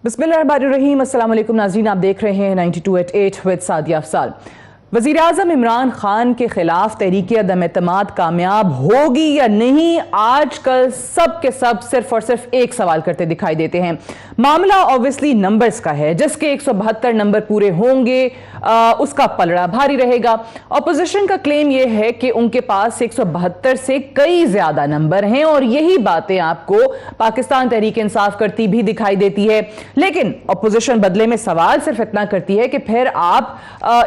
बिस्मिल्लाहिर्रहमानिर्रहीम। अस्सलाम वालेकुम नाज़रीन, आप देख रहे हैं 92@8 विद सादिया अफसाल। वज़ीर आज़म इमरान खान के खिलाफ तहरीक अदम एतमाद कामयाब होगी या नहीं, आजकल सब के सब सिर्फ और सिर्फ एक सवाल करते दिखाई देते हैं। मामला ऑब्वियसली नंबर्स का है, जिसके 172 नंबर पूरे होंगे उसका पलड़ा भारी रहेगा। अपोजिशन का क्लेम यह है कि उनके पास 172 से कई ज्यादा नंबर हैं और यही बातें आपको पाकिस्तान तहरीक इंसाफ करती भी दिखाई देती है। लेकिन अपोजिशन बदले में सवाल सिर्फ इतना करती है कि फिर आप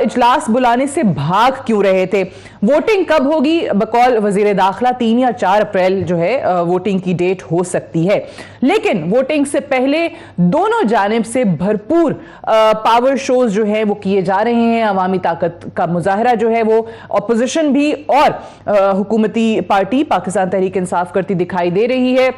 इजलास बुलाने से भाग क्यों रहे थे। वोटिंग कब होगी? बकौल वजीर दाखिला 3 या 4 अप्रैल जो है वोटिंग की डेट हो सकती है, लेकिन वोटिंग से पहले दोनों जानिब से भरपूर पावर शोज जो है वो किए जा रहे हैं। अवामी ताकत का मुजाहरा जो है वो अपोजिशन भी और हुकूमती पार्टी पाकिस्तान तहरीक इंसाफ करती दिखाई दे रही है।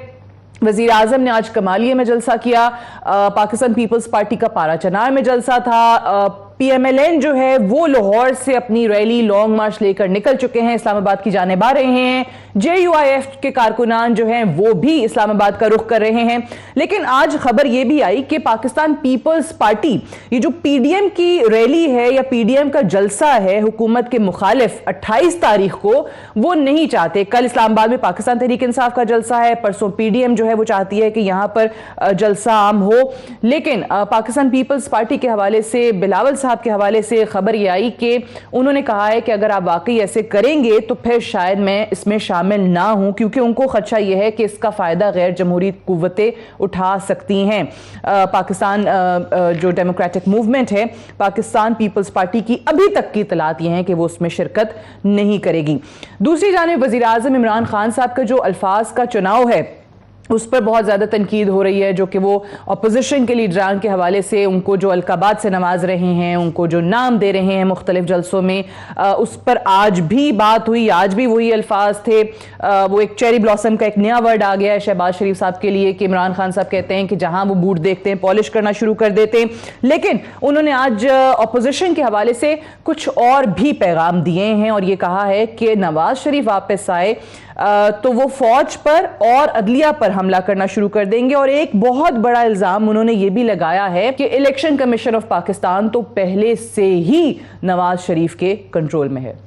वजीर आजम ने आज कमालिया में जलसा किया, पाकिस्तान पीपल्स पार्टी का पारा चनार में जलसा था। PMLN जो है वो लाहौर से अपनी रैली लॉन्ग मार्च लेकर निकल चुके हैं, इस्लामाबाद की जानिब आ रहे हैं। JUIF के कारकुनान जो हैं वो भी इस्लामाबाद का रुख कर रहे हैं। लेकिन आज खबर यह भी आई कि पाकिस्तान पीपल्स पार्टी, ये जो PDM की रैली है या PDM का जलसा है हुकूमत के मुखालिफ 28 तारीख को, वो नहीं चाहते। कल इस्लामाबाद में पाकिस्तान तहरीक इंसाफ का जलसा है, परसों PDM जो है वो चाहती है कि यहां पर जलसा आम हो। लेकिन पाकिस्तान पीपल्स पार्टी के हवाले से, बिलावल साहब के हवाले से खबर यह आई कि उन्होंने कहा है कि अगर आप वाकई ऐसे करेंगे तो फिर शायद मैं इसमें शामिल ना हूं, क्योंकि उनको खदशा यह है कि इसका फायदा गैर जमहूरी कुव्वतें उठा सकती हैं। पाकिस्तान जो डेमोक्रेटिक मूवमेंट है, पाकिस्तान पीपल्स पार्टी की अभी तक की इतलात यह है कि वो उसमें शिरकत नहीं करेगी। दूसरी जानिब वजीर आजम इमरान खान साहब का जो अल्फाज का चुनाव है उस पर बहुत ज़्यादा तनकीद हो रही है, जो कि वो अपोजिशन के लीडरान के हवाले से उनको जो अलकाबात से नवाज रहे हैं, उनको जो नाम दे रहे हैं मुख्तलिफ जलसों में, उस पर आज भी बात हुई, आज भी वही अल्फाज थे। वो एक चेरी ब्लॉसम का एक नया वर्ड आ गया है शहबाज शरीफ साहब के लिए कि इमरान खान साहब कहते हैं कि जहां वो बूट देखते हैं पॉलिश करना शुरू कर देते हैं। लेकिन उन्होंने आज अपोजिशन के हवाले से कुछ और भी पैगाम दिए हैं और ये कहा है कि नवाज शरीफ वापस आए तो वो फौज पर और अदलिया पर हमला करना शुरू कर देंगे। और एक बहुत बड़ा इल्जाम उन्होंने ये भी लगाया है कि इलेक्शन कमीशन ऑफ पाकिस्तान तो पहले से ही नवाज शरीफ के कंट्रोल में है।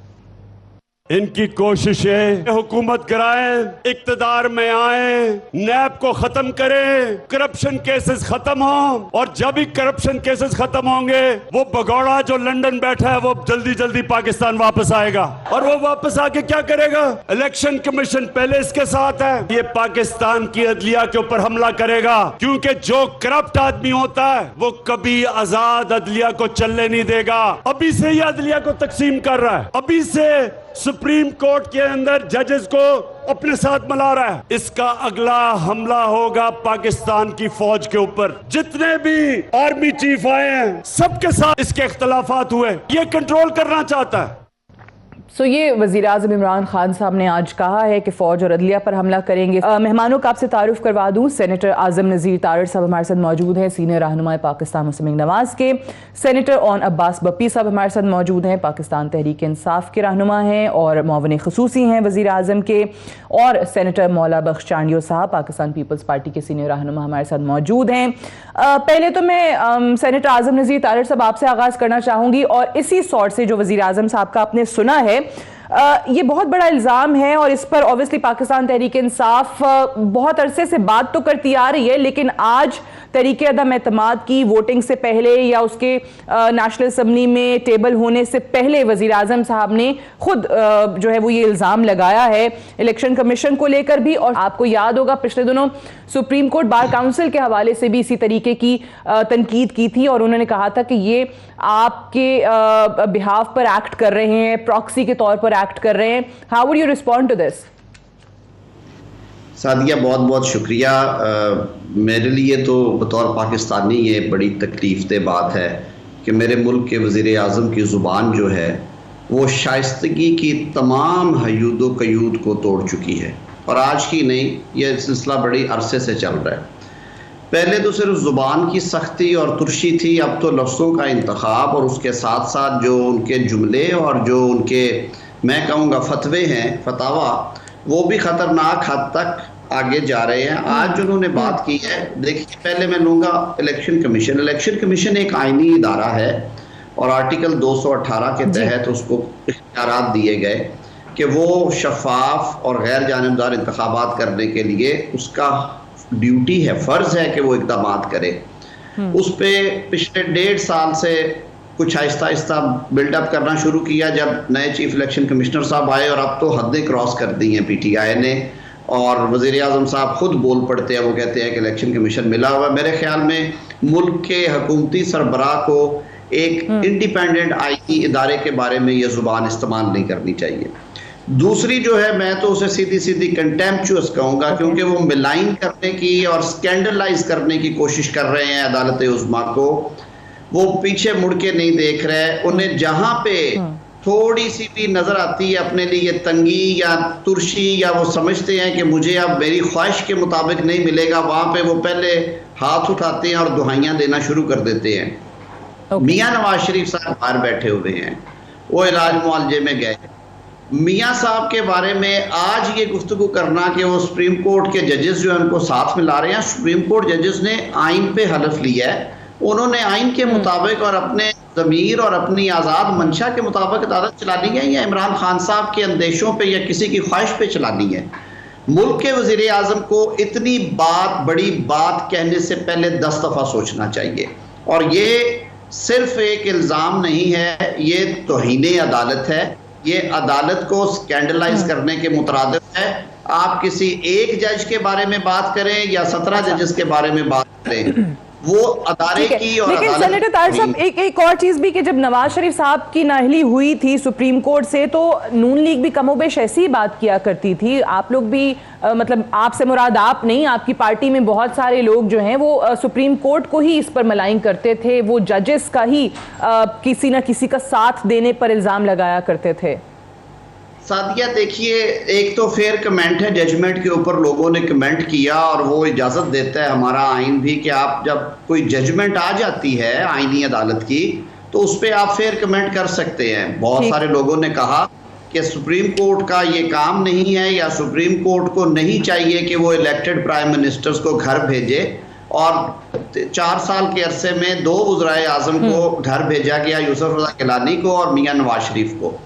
इनकी कोशिशें हुकूमत कराएं, इक्तदार में आए, नैब को खत्म करें, करप्शन केसेस खत्म हो, और जब भी करप्शन केसेस खत्म होंगे वो भगौड़ा जो लंदन बैठा है वो जल्दी जल्दी पाकिस्तान वापस आएगा। और वो वापस आके क्या करेगा? इलेक्शन कमीशन पहले इसके साथ है, ये पाकिस्तान की अदलिया के ऊपर हमला करेगा, क्योंकि जो करप्ट आदमी होता है वो कभी आजाद अदलिया को चलने नहीं देगा। अभी से ही अदलिया को तकसीम कर रहा है, अभी से सुप्रीम कोर्ट के अंदर जजेस को अपने साथ मिला रहा है। इसका अगला हमला होगा पाकिस्तान की फौज के ऊपर। जितने भी आर्मी चीफ आए हैं सबके साथ इसके इख्तलाफात हुए, ये कंट्रोल करना चाहता है। ये वज़ीर आज़म इमरान खान साहब ने आज कहा है कि फौज और अदलिया पर हमला करेंगे। मेहमानों का आपसे तारुफ करवा दूं, सेनेटर आज़म नज़ीर तारड़ साहब हमारे साथ मौजूद हैं, सीनियर रहनुमा पाकिस्तान मुस्लिम लीग नवाज के। सेनेटर ओन अब्बास बप्पी साहब हमारे साथ मौजूद हैं, पाकिस्तान तहरीक इंसाफ के रहनुमा हैं और मुआविन ख़ुसूसी हैं वज़ीर आज़म के। और सेनेटर मौला बख्श चांडियो साहब पाकिस्तान पीपल्स पार्टी के सीनियर रहनुमा हमारे साथ मौजूद हैं। पहले तो मैं सेनेटर आज़म नज़ीर तारड़ साहब आपसे आगाज़ करना चाहूँगी और इसी सॉर्ट से जो वज़ीर आज़म साहब का आपने सुना है, ये बहुत बड़ा इल्ज़ाम है और इस पर ऑब्वियसली पाकिस्तान तहरीक इंसाफ बहुत अरसे से बात तो करती आ रही है, लेकिन आज तहरीक अदम एतमाद की वोटिंग से पहले या उसके नेशनल असम्बली में टेबल होने से पहले वज़ीर आज़म साहब ने खुद जो है वो ये इल्ज़ाम लगाया है इलेक्शन कमीशन को लेकर भी। और आपको याद होगा पिछले दिनों सुप्रीम कोर्ट बार काउंसिल के हवाले से भी इसी तरीके की तनकीद की थी और उन्होंने कहा था कि ये आपके बिहाफ पर एक्ट कर रहे हैं, प्रॉक्सी के तौर पर एक्ट कर रहे हैं। How would you respond to this? Sadia बहुत बहुत शुक्रिया। मेरे लिए तो बतौर पाकिस्तानी ये बड़ी तकलीफ़देह बात है कि मेरे मुल्क के वज़ीर आज़म की ज़ुबान जो है वो शाइस्तगी की तमाम हयूद कयूद को तोड़ चुकी है, और आज की नहीं, यह सिलसिला बड़ी अरसे से चल रहा है। पहले तो सिर्फ ज़ुबान की सख्ती और तुर्शी थी, अब तो लफ्ज़ों का इंतखाब और उसके साथ साथ जो उनके जुमले और जो उनके मैं कहूँगा फतवे हैं, फतावा, वो भी ख़तरनाक हद तक आगे जा रहे हैं। आज उन्होंने बात की है, देखिए पहले मैं लूंगा इलेक्शन कमीशन। इलेक्शन कमीशन एक आईनी इदारा है और आर्टिकल 218 के तहत उसको इख्तियारात दिए गए कि वो शफाफ और गैर जानिबदार इंतखाबात करने के लिए उसका ड्यूटी है, फर्ज है कि वो इक़दामात करे। उस पे पिछले 1.5 साल से कुछ आहिस्ता आहिस्ता बिल्डअप करना शुरू किया जब नए चीफ इलेक्शन कमिश्नर साहब आए, और अब तो हदें क्रॉस कर दी हैं पीटीआई ने, और वज़ीर आज़म साहब खुद बोल पड़ते हैं, वो कहते हैं कि इलेक्शन कमीशन मिला हुआ। मेरे ख्याल में मुल्क के हुकूमती सरबराह को एक इंडिपेंडेंट आईनी इदारे के बारे में ये ज़ुबान इस्तेमाल नहीं करनी चाहिए। दूसरी जो है, मैं तो उसे सीधी सीधी कंटेम्पचुअस कहूँगा, क्योंकि वो मिलाइन करने की और स्कैंडलाइज करने की कोशिश कर रहे हैं अदालत उज़्मा को। वो पीछे मुड़ के नहीं देख रहे। उन्हें जहाँ पे थोड़ी सी भी नजर आती है अपने लिए तंगी या तुर्शी, या वो समझते हैं कि मुझे अब मेरी ख्वाहिश के मुताबिक नहीं मिलेगा, वहाँ पे वो पहले हाथ उठाते हैं और दुहाइयाँ देना शुरू कर देते हैं। मियाँ नवाज शरीफ साहब बाहर बैठे हुए हैं, वो इलाज मुआलजे में गए। मियाँ साहब के बारे में आज ये गुफ्तगू करना कि वो सुप्रीम कोर्ट के जजेस जो है उनको साथ में ला रहे हैं, सुप्रीम कोर्ट जजेस ने आइन पे हलफ लिया है, उन्होंने आइन के मुताबिक और अपने ज़मीर और अपनी आज़ाद मंशा के मुताबिक अदालत चलानी है, या इमरान खान साहब के अंदेशों पे या किसी की ख्वाहिश पे चलानी है। मुल्क के वज़ीर आज़म को इतनी बड़ी बात कहने से पहले 10 दफ़ा सोचना चाहिए। और ये सिर्फ एक इल्ज़ाम नहीं है, ये तौहीन अदालत है, ये अदालत को स्कैंडलाइज करने के मुतरादिफ है। आप किसी एक जज के बारे में बात करें या 17 जजेस के बारे में बात करें, वो अदारे की और लेकिन सेनेटर तारिक साहब एक और चीज भी कि जब नवाज शरीफ साहब की नाअहली हुई थी सुप्रीम कोर्ट से, तो नून लीग भी कमोबेश ऐसी ही बात किया करती थी। आप लोग भी मतलब आपसे मुराद आप नहीं, आपकी पार्टी में बहुत सारे लोग जो हैं वो सुप्रीम कोर्ट को ही इस पर मलाइन करते थे, वो जजेस का ही किसी ना किसी का साथ देने पर इल्जाम लगाया करते थे। सादिया देखिए, एक तो फेयर कमेंट है, जजमेंट के ऊपर लोगों ने कमेंट किया और वो इजाज़त देता है हमारा आइन भी कि आप जब कोई जजमेंट आ जाती है आइनी अदालत की तो उस पर आप फेयर कमेंट कर सकते हैं। बहुत सारे लोगों ने कहा कि सुप्रीम कोर्ट का ये काम नहीं है, या सुप्रीम कोर्ट को नहीं चाहिए कि वो इलेक्टेड प्राइम मिनिस्टर्स को घर भेजे, और 4 साल के अरसे में 2 वज़राए आज़म को घर भेजा गया, यूसुफ रज़ा गिलानी को और मियाँ नवाज शरीफ को।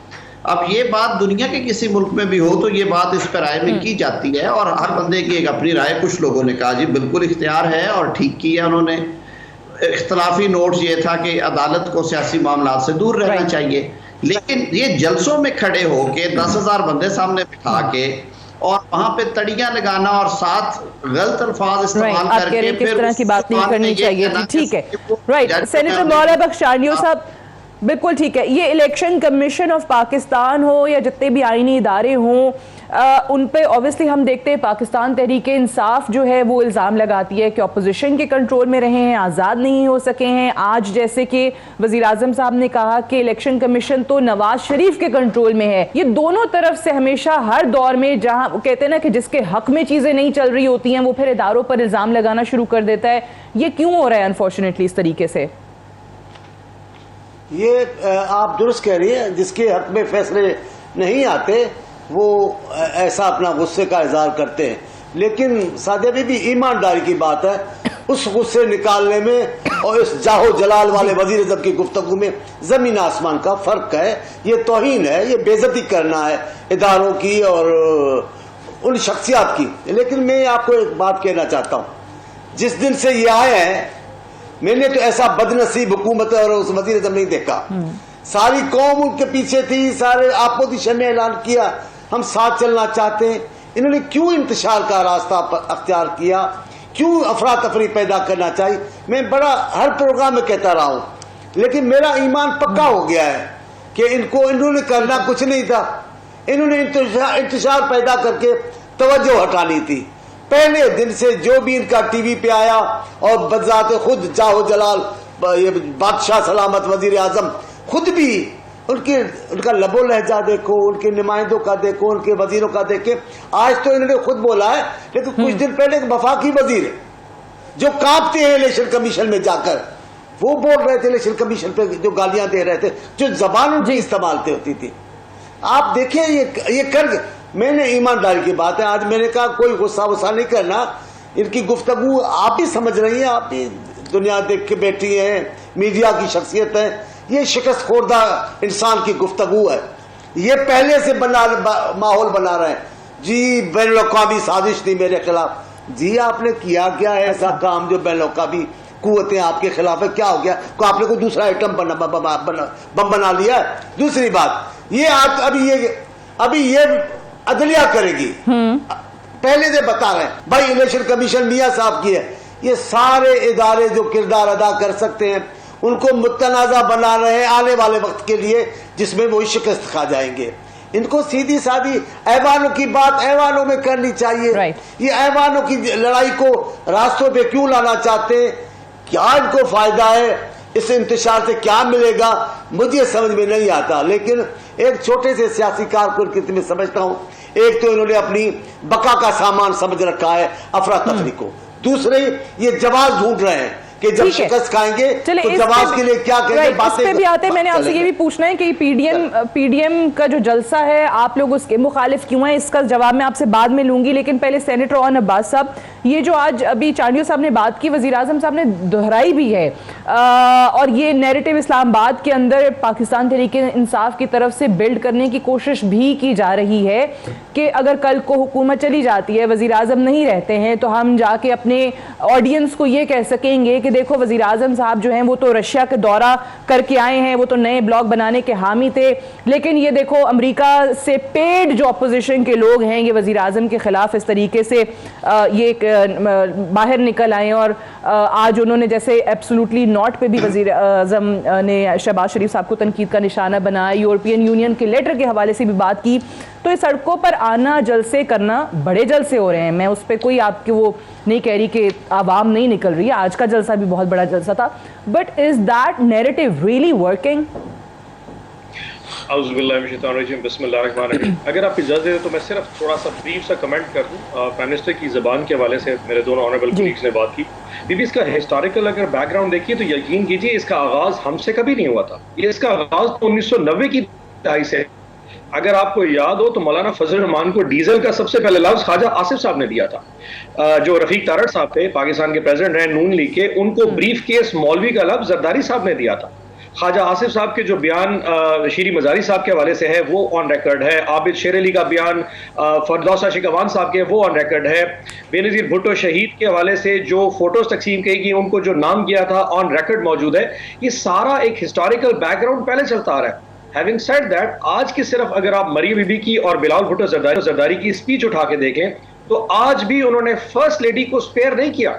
अब ये बात दुनिया के किसी मुल्क में भी हो तो ये बात इस पर राय में की जाती है, और हर बंदे की एक अपनी राय। कुछ लोगों ने कहा जी बिल्कुल इख्तियार है, और ठीक किया उन्होंने। इख्तलाफी नोट्स ये था कि अदालत को सियासी मामलात से दूर रहना चाहिए, लेकिन ये जलसों में खड़े होके 10,000 बंदे सामने बिठा के और वहां पे तड़ियां लगाना और साथ गलत अल्फाज इस्तेमाल करके फिर तरह की बात नहीं करनी चाहिए थी। ठीक है, राइट। सेनेटर मौला बख्श चांडियोल साहब, बिल्कुल ठीक है। ये इलेक्शन कमीशन ऑफ पाकिस्तान हो या जितने भी आईनी इदारे हों, उन पे ऑब्वियसली हम देखते हैं पाकिस्तान तहरीक इंसाफ जो है वो इल्ज़ाम लगाती है कि अपोजिशन के कंट्रोल में रहे हैं, आज़ाद नहीं हो सके हैं। आज जैसे कि वज़ीर आज़म साहब ने कहा कि इलेक्शन कमीशन तो नवाज शरीफ के कंट्रोल में है। ये दोनों तरफ से हमेशा हर दौर में, जहाँ वो कहते हैं ना कि जिसके हक में चीज़ें नहीं चल रही होती हैं वो फिर इदारों पर इल्ज़ाम लगाना शुरू कर देता है। ये क्यों हो रहा है अनफॉर्चुनेटली इस तरीके से? ये आप दुरुस्त कह रही है, जिसके हक में फैसले नहीं आते वो ऐसा अपना गुस्से का इजहार करते हैं, लेकिन सादिया भी ईमानदारी की बात है, उस गुस्से निकालने में और इस जाहो जलाल वाले वजीर आज़म की गुफ्तगू में जमीन आसमान का फर्क है। ये तौहीन है, ये बेइज्जती करना है इदारों की और उन शख्सियात की। लेकिन मैं आपको एक बात कहना चाहता हूँ, जिस दिन से ये आए हैं मैंने तो ऐसा बदनसीब हुकूमत और उस वजीर आज़म नहीं देखा। सारी कौम उनके पीछे थी, सारे अपोजिशन ने ऐलान किया हम साथ चलना चाहते हैं। इन्होंने क्यों इंतशार का रास्ता अख्तियार किया, क्यों अफरा तफरी पैदा करना चाहिए? मैं बड़ा हर प्रोग्राम में कहता रहा हूँ, लेकिन मेरा ईमान पक्का हो गया है कि इन्होंने करना कुछ नहीं था। इन्होंने इंतशार पैदा करके तवज्जो हटानी थी। पहले दिन से जो भी इनका टीवी पे आया और बजाते खुद जाहो जलाल बादशाह सलामत वजीर आजम खुद भी उनका लबो लहजा देखो, उनके नुमाइंदों का देखो, उनके वजीरों का देखे। आज तो इन्होंने खुद बोला है, लेकिन कुछ दिन पहले एक वफाकी वजीर जो कांपते हैं इलेक्शन कमीशन में जाकर, वो बोल रहे थे इलेक्शन कमीशन पे जो गालियां दे रहे थे, जो जबान उनकी इस्तेमाल होती थी। आप देखिए ये कर मैंने ईमानदारी की बात है, आज मैंने कहा कोई गुस्सा वुस्सा नहीं करना, इनकी गुफ्तगू आप ही समझ रही हैं, आप ही दुनिया देख के बैठी है, मीडिया की शख्सियत है, ये शिकस्त खोरदा इंसान की गुफ्तगू है। ये पहले से माहौल बना रहे हैं जी, बैनुल-अक़वामी साजिश थी मेरे खिलाफ। जी आपने किया क्या है ऐसा काम जो बैनुल-अक़वामी कुव्वतें आपके खिलाफ है? क्या हो गया? को आपने कोई दूसरा आइटम बम बना लिया? दूसरी बात, ये अभी ये अदलिया करेगी, पहले से बता रहे हैं भाई, इलेक्शन कमीशन मियां साहब की है। ये सारे इदारे जो किरदार अदा कर सकते हैं उनको मुतनाज़ा बना रहे हैं आने वाले वक्त के लिए, जिसमें वो शिकस्त खा जाएंगे। इनको सीधी सादी ऐवानों की बात ऐवानों में करनी चाहिए। ये ऐवानों की लड़ाई को रास्तों पे क्यों लाना चाहते हैं? क्या इनको फायदा है? इस इंतशार से क्या मिलेगा? मुझे समझ में नहीं आता। लेकिन एक छोटे से सियासी कारकुन में समझता हूं, एक तो इन्होंने अपनी बका का सामान समझ रखा है अफरा तफरी को, दूसरे ये जवाब ढूंढ रहे हैं कि जब शिकस्त खाएंगे तो जवाब के लिए क्या करेंगे। बातें इस पे भी आते हैं। मैंने आपसे ये भी पूछना है कि पीडीएम का जो जलसा है आप लोग उसके मुखालिफ क्यों हैं, इसका जवाब मैं आपसे बाद में लूंगी। लेकिन पहले सेनेटर ऑन अब्बास साहब, ये जो आज अभी चांडियो साहब ने बात की, वजीर आजम साहब ने दोहराई भी है, और ये नैरेटिव इस्लामाबाद के अंदर पाकिस्तान तहरीके इंसाफ की तरफ से बिल्ड करने की कोशिश भी की जा रही है कि अगर कल को हुकूमत चली जाती है, वजीर आजम नहीं रहते हैं, तो हम जाके अपने ऑडियंस को ये कह सकेंगे कि देखो वजीर आजम साहब जो हैं वो तो रशिया का दौरा करके आए हैं, वो तो नए ब्लॉक बनाने के हामी थे, लेकिन ये देखो अमेरिका से पेड जो अपोजिशन के लोग हैं ये वजीर आजम के खिलाफ इस तरीके से ये बाहर निकल आए। और आज उन्होंने जैसे एब्सोल्युटली नॉट पे भी वजीर आजम ने शहबाज शरीफ साहब को तनकीद का निशाना बनाया, यूरोपियन यूनियन के लेटर के हवाले से भी बात की। तो इस सड़कों पर आना, जलसे करना बड़े जलसे हो रहे हैं, मैं उस पर कोई आपके वो नहीं कह रही कि आवाम नहीं निकल रही है, आज का जलसा भी बहुत बड़ा जलसा था, but is that narrative really working? अगर आप इजाजत दें तो मैं सिर्फ थोड़ा सा ब्रीफ सा कमेंट कर दूं। प्राइम मिनिस्टर की ज़बान के हवाले से मेरे दोनों ऑनरेबल कलीग्स ने बात की। बीबी इसका हिस्टोरिकल अगर बैकग्राउंड देखिए तो यकीन कीजिए इसका आगाज हमसे कभी नहीं हुआ था। ये इसका आगाज तो 1990 की दहाई से। अगर आपको याद हो तो मौलाना फजल रहमान को डीजल का सबसे पहले लफ्ज ख्वाजा आसिफ साहब ने दिया था। जो रफीक तारड़ साहब थे, पाकिस्तान के प्रेसिडेंट रहे नून लीग के, उनको ब्रीफ केस मौलवी का लफ्ज जरदारी साहब ने दिया था। ख्वाजा आसिफ साहब के जो बयान शीरी मजारी साहब के हवाले से है वो ऑन रिकॉर्ड है। आबिद शेर अली का बयान फरदौसा शिकवान साहब के वो ऑन रिकॉर्ड है। बेनज़ीर भुट्टो शहीद के हवाले से जो फोटोज तकसीम की गई उनको जो नाम किया था ऑन रिकॉर्ड मौजूद है। ये सारा एक हिस्टोरिकल बैकग्राउंड पहले चलता आ रहा है। Having said that, आज की सिर्फ अगर आप मरियम बीबी की और बिलावल भुट्टो जरदारी की स्पीच उठा के देखें तो आज भी उन्होंने फर्स्ट लेडी को स्पेयर नहीं किया।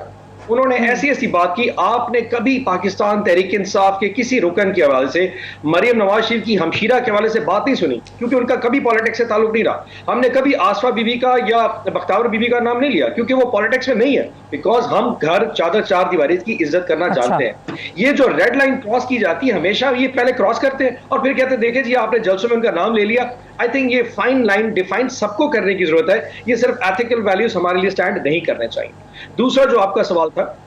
उन्होंने ऐसी बात की, आपने कभी पाकिस्तान तहरीक इंसाफ के किसी रुकन के हवाले से मरियम नवाज शरीफ की हमशीरा के हवाले से बात नहीं सुनी, क्योंकि उनका कभी पॉलिटिक्स से ताल्लुक नहीं रहा। हमने कभी आसफा बीबी का या बख्तावर बीबी का नाम नहीं लिया, क्योंकि वो पॉलिटिक्स में नहीं है। बिकॉज हम घर चादर चार दीवारी की इज्जत करना जानते हैं। ये जो रेड लाइन क्रॉस की जाती है हमेशा ये पहले क्रॉस करते हैं और फिर कहते हैं देखे जी आपने जलसों में उनका नाम ले लिया। आई थिंक ये फाइन लाइन डिफाइन सबको करने की जरूरत है। ये सिर्फ एथिकल वैल्यूज हमारे लिए स्टैंड नहीं करने चाहिए। दूसरा जो आपका सवाल था,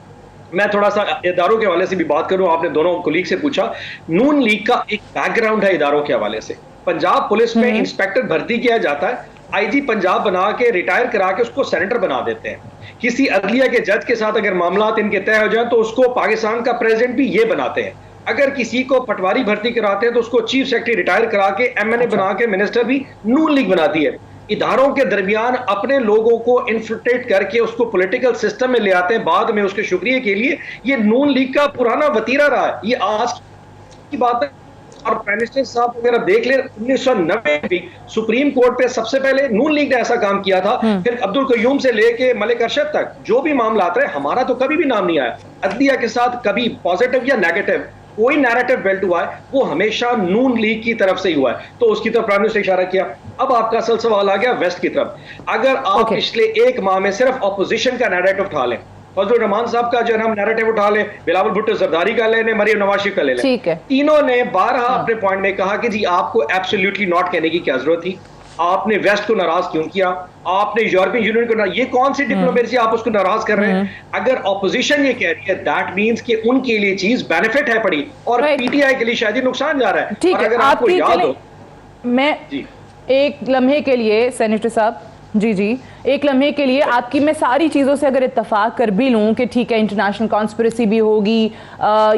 मैं थोड़ा सा इदारों के हवाले से भी बात करूं। आपने दोनों कोलीग से पूछा, नून लीग का एक बैकग्राउंड है इदारों के हवाले से। पंजाब पुलिस में इंस्पेक्टर भर्ती किया जाता है, आईजी पंजाब बना के रिटायर करा के उसको सेनेटर बना देते हैं। किसी अदलिया के जज के साथ अगर मामला इनके तय हो जाए तो उसको पाकिस्तान का प्रेसिडेंट भी ये बनाते हैं। अगर किसी को पटवारी भर्ती कराते हैं तो उसको चीफ सेक्रेटरी रिटायर करा के एमएनए बना के मिनिस्टर भी नून लीग बनाती है। इदारों के दरमियान अपने लोगों को इन्फिल्ट्रेट करके उसको पॉलिटिकल सिस्टम में ले आते हैं बाद में उसके शुक्रिया के लिए। ये नून लीग का पुराना वतीरा रहा है, ये आज की बात है। और प्राइम मिनिस्टर साहब अगर आप देख ले 1990 में सुप्रीम कोर्ट पे सबसे पहले नून लीग ने ऐसा काम किया था। फिर अब्दुल कयूम से लेके मलिक अरशद तक जो भी मामला आता है हमारा तो कभी भी नाम नहीं आया। अदलिया के साथ कभी पॉजिटिव या नेगेटिव कोई नैरेटिव बिल्ट हुआ है वो हमेशा नून लीग की तरफ से ही हुआ है। तो उसकी तरफ प्राइम मिनिस्टर इशारा किया। अब आपका असल सवाल आ गया वेस्ट की तरफ। अगर आप पिछले एक माह में सिर्फ ऑपोजिशन का नैरेटिव उठा लें, फजल रहमान साहब का जो हम नैरेटिव उठा लें, बिलावल भुट्टो जरदारी का ले लें, मरियम नवाज शरीफ का ले लें, तीनों ने 12 अपने पॉइंट में कहा कि जी आपको एब्सोल्युटली नॉट कहने की क्या जरूरत थी, आपने वेस्ट को नाराज क्यों किया, आपने यूरोपियन यूनियन को ये कौन सी डिप्लोमेसी आप उसको नाराज कर रहे हैं। अगर ऑपोजिशन ये कह रही है दैट मींस कि उनके लिए चीज बेनिफिट है पड़ी और पीटीआई के लिए शायद नुकसान जा रहा है। ठीक है, अगर आपको याद हो मैं एक लम्हे के लिए सेनेटर साहब, जी जी, एक लम्हे के लिए आपकी मैं सारी चीज़ों से अगर इत्तफाक कर भी लूँ कि ठीक है इंटरनेशनल कॉन्स्पिरेसी भी होगी,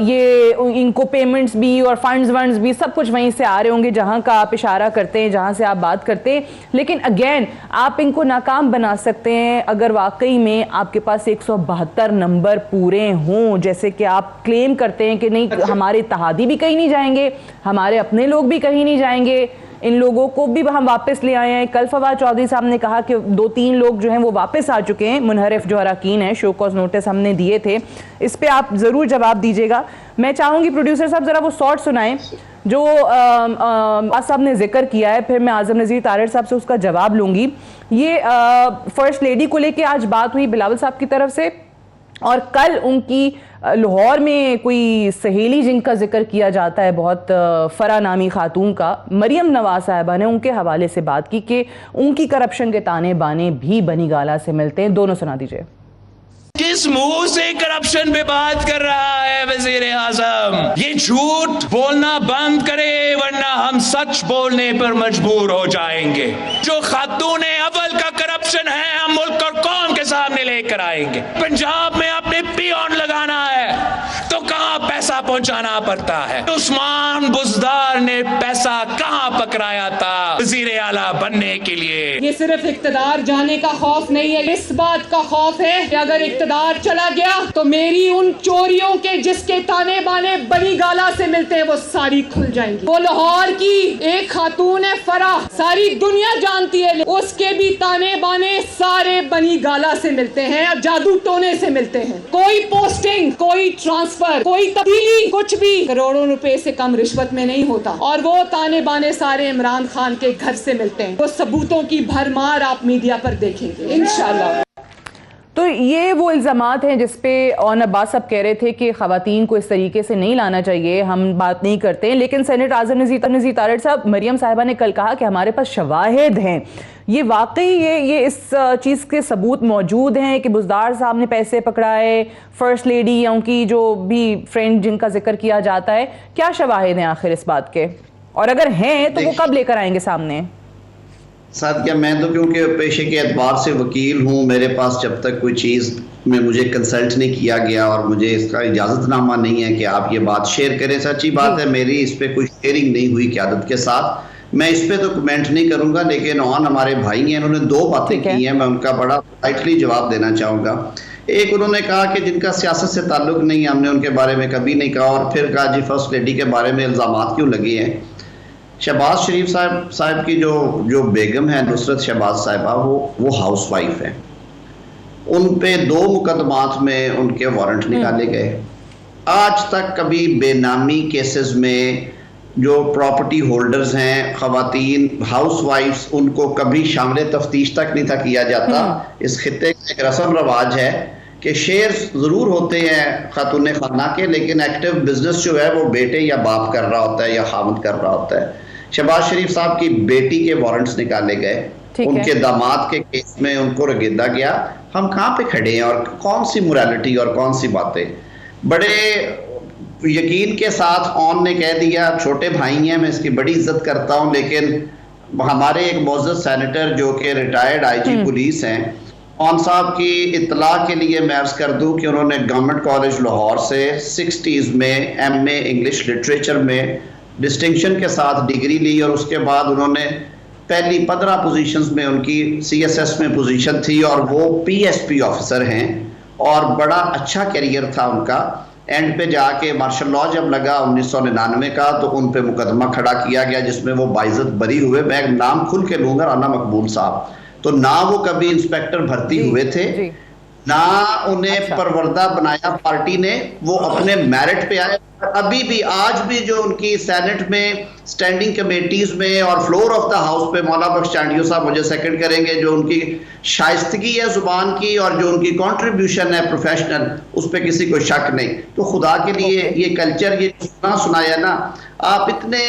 ये इनको पेमेंट्स भी और फंड्स भी सब कुछ वहीं से आ रहे होंगे जहाँ का आप इशारा करते हैं, जहाँ से आप बात करते हैं, लेकिन अगेन आप इनको नाकाम बना सकते हैं अगर वाकई में आपके पास 172 नंबर पूरे हों, जैसे कि आप क्लेम करते हैं कि नहीं हमारे इत्तेहादी भी कहीं नहीं जाएंगे, हमारे अपने लोग भी कहीं नहीं जाएंगे, इन लोगों को भी हम वापस ले आए हैं। कल फवाद चौधरी साहब ने कहा कि 2-3 लोग जो हैं वो वापस आ चुके हैं, मुनहरिफ जो अरकान हैं, शो कॉज नोटिस हमने दिए थे, इस पे आप ज़रूर जवाब दीजिएगा। मैं चाहूँगी प्रोड्यूसर साहब ज़रा वो शॉर्ट सुनाएं जो साहब ने जिक्र किया है, फिर मैं आज़म नज़ीर तारड़ साहब से उसका जवाब लूँगी। ये फर्स्ट लेडी को लेके आज बात हुई बिलावल साहब की तरफ से, और कल उनकी लाहौर में कोई सहेली जिनका जिक्र किया जाता है बहुत फरा नामी खातून का, मरियम नवाज साहिबा ने उनके हवाले से बात की कि उनकी करप्शन के ताने बाने भी बनी गाला से मिलते हैं। दोनों सुना दीजिए। किस मुंह से करप्शन पे बात कर रहा है वजीर आजम? ये झूठ बोलना बंद करे वरना हम सच बोलने पर मजबूर हो जाएंगे। जो खातून अव्वल का करप्शन है हम मुल्क और कौम के सामने लेकर आएंगे। पंजाब में अपने पियोन लगाना है तो कहां पैसा पहुंचाना पड़ता है? उस्मान बुजदार ने पैसा कहां पकड़ाया था वजीर आला बनने के लिए? ये सिर्फ इक्तदार जाने का खौफ नहीं है, इस बात का खौफ है कि अगर इक्तदार चला गया तो मेरी उन चोरियों के जिसके ताने बाने बनी गाला से मिलते हैं वो सारी खुल जाएंगी। वो लाहौर की एक खातून है फराह, सारी दुनिया जानती है, उसके भी ताने बाने सारे बनी गाला से मिलते हैं, जादू टोने से मिलते हैं। कोई पोस्टिंग, कोई ट्रांसफर, कोई तब्दीली, कुछ भी करोड़ों रुपए से कम रिश्वत में नहीं होता, और वो ताने बाने सारे इमरान खान के घर से मिलते हैं। वो सबूतों की भरमार आप मीडिया पर देखेंगे इंशाल्लाह। तो ये वो इल्ज़ामात हैं जिसपे ऑन अब्बास साहब कह रहे थे कि ख़वातीन को इस तरीके से नहीं लाना चाहिए, हम बात नहीं करते हैं, लेकिन सेनेटर आज़म नज़ीर तारड़ साहब, मरियम साहिबा ने कल कहा कि हमारे पास शवाहिद हैं। ये वाकई ये इस चीज़ के सबूत मौजूद हैं कि बुजदार साहब ने पैसे पकड़ाए, फर्स्ट लेडी या उनकी जो भी फ्रेंड जिनका जिक्र किया जाता है, क्या शवाहिद हैं आखिर इस बात के? और अगर हैं तो वो कब लेकर आएंगे सामने? सादिया, मैं तो क्योंकि पेशे के एतबार से वकील हूँ, मेरे पास जब तक कोई चीज़ में मुझे कंसल्ट नहीं किया गया और मुझे इसका इजाज़तनामा नहीं है कि आप ये बात शेयर करें। सच्ची बात है, मेरी इस पर कोई शेयरिंग नहीं हुई क़यादत के साथ, मैं इस पर तो कमेंट नहीं करूँगा। लेकिन ऑन हमारे भाई हैं, उन्होंने 2 बातें की हैं, मैं उनका बड़ा लाइटली जवाब देना चाहूँगा। एक, उन्होंने कहा कि जिनका सियासत से ताल्लुक़ नहीं, हमने उनके बारे में कभी नहीं कहा, और फिर कहा जी फर्स्ट लेडी के बारे में इल्ज़ामात क्यों लगे हैं। शहबाज शरीफ साहब की जो बेगम है नुसरत शहबाज साहिबा, वो हाउस वाइफ है। उन पे 2 मुकदमात में उनके वारंट निकाले गए। आज तक कभी बेनामी केसेस में जो प्रॉपर्टी होल्डर्स हैं खवातीन हाउस वाइफ्स, उनको कभी शामिल तफ्तीश तक नहीं था किया जाता। इस खित्ते का एक रस्म रवाज है कि शेयर्स ज़रूर होते हैं खातून खाना के, लेकिन एक्टिव बिजनेस जो है वो बेटे या बाप कर रहा होता है या खामद कर रहा होता है। शहबाज शरीफ साहब की बेटी के वारंट्स निकाले गए, उनके दामाद के केस में उनको रगेदा गया। हम कहाँ पे खड़े हैं और कौन सी मोरालिटी और कौन सी बातें? बड़े यकीन के साथ ऑन ने कह दिया, छोटे भाई हैं, मैं इसकी बड़ी इज्जत करता हूं, लेकिन हमारे एक मोअज़्ज़ज़ सेनेटर जो कि रिटायर्ड आईजी पुलिस हैं, ऑन साहब की इत्तला के लिए मैं अर्ज़ कर दूं कि उन्होंने गवर्नमेंट कॉलेज लाहौर से 60s में MA इंग्लिश लिटरेचर में डिस्टिंक्शन के साथ डिग्री ली, और उसके बाद उन्होंने पहली 15 पोजीशंस में उनकी CSS में पोजीशन थी, और वो PSP ऑफिसर हैं, और बड़ा अच्छा करियर था उनका। एंड पे जाके मार्शल लॉ जब लगा 1999 का, तो उन पे मुकदमा खड़ा किया गया जिसमें वो बाइज्जत बरी हुए। मैं नाम खुल के लूंगा, राना मकबूल साहब, तो ना वो कभी इंस्पेक्टर भर्ती हुए थे, ना उन्हें परवरदा बनाया पार्टी ने, वो अपने मेरिट पे आए। अभी भी आज भी जो उनकी सेनेट में स्टैंडिंग कमेटीज में और फ्लोर ऑफ द हाउस पे, मौला बख्श चांडियो साहब मुझे सेकंड करेंगे, जो उनकी शाइस्तगी है जुबान की और जो उनकी कंट्रीब्यूशन है प्रोफेशनल, उस पर किसी को शक नहीं। तो खुदा के लिए ये कल्चर ये सुनाया ना, आप इतने